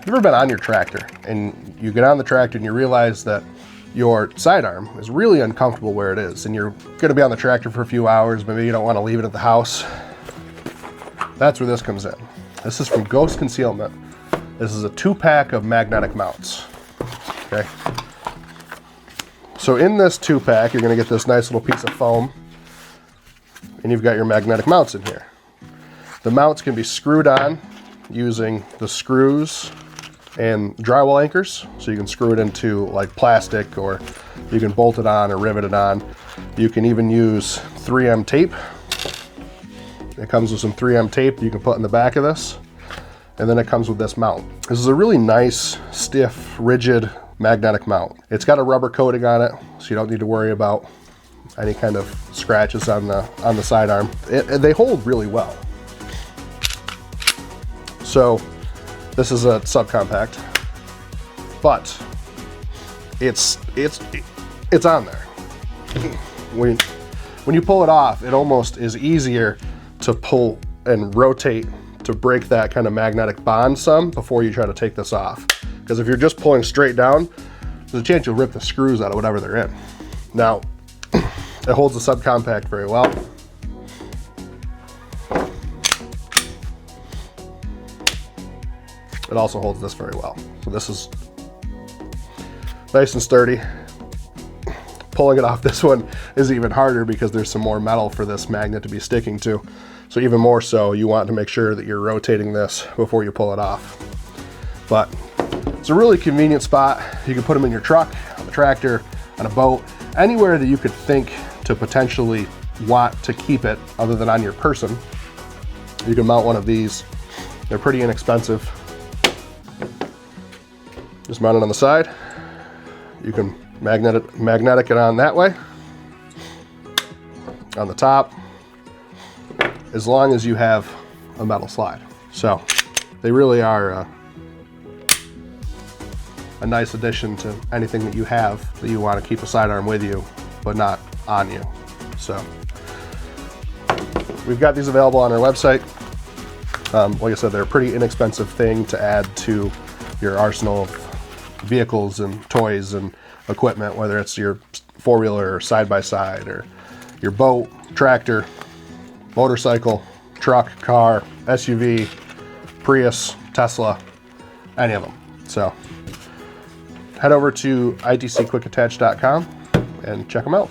You've ever been on your tractor and you get on the tractor and you realize that your sidearm is really uncomfortable where it is, and you're going to be on the tractor for a few hours, maybe you don't want to leave it at the house? That's where this comes in. This is from Ghost Concealment. This is a 2-pack of magnetic mounts. Okay. So in this 2-pack, you're going to get this nice little piece of foam, and you've got your magnetic mounts in here. The mounts can be screwed on using the screws and drywall anchors, so you can screw it into like plastic, or you can bolt it on or rivet it on. You can even use 3M tape. It comes with some 3M tape you can put in the back of this, and then it comes with this mount. This is a really nice, stiff, rigid magnetic mount. It's got a rubber coating on it, so you don't need to worry about any kind of scratches on the sidearm. They hold really well. So this is a subcompact, but it's on there. When you pull it off, it almost is easier to pull and rotate to break that kind of magnetic bond some before you try to take this off. Because if you're just pulling straight down, there's a chance you'll rip the screws out of whatever they're in. Now, it holds the subcompact very well. It also holds this very well. So this is nice and sturdy. Pulling it off this one is even harder because there's some more metal for this magnet to be sticking to. So even more so, you want to make sure that you're rotating this before you pull it off. But it's a really convenient spot. You can put them in your truck, on the tractor, on a boat, anywhere that you could think to potentially want to keep it other than on your person. You can mount one of these. They're pretty inexpensive. Just mount it on the side. You can magnetic it on that way, on the top, as long as you have a metal slide. So they really are a nice addition to anything that you have that you want to keep a sidearm with you, but not on you. So we've got these available on our website. Like I said, they're a pretty inexpensive thing to add to your arsenal of vehicles and toys and equipment, whether it's your four-wheeler or side-by-side, or your boat, tractor, motorcycle, truck, car, SUV, Prius, Tesla, any of them. So head over to itcquickattach.com and check them out.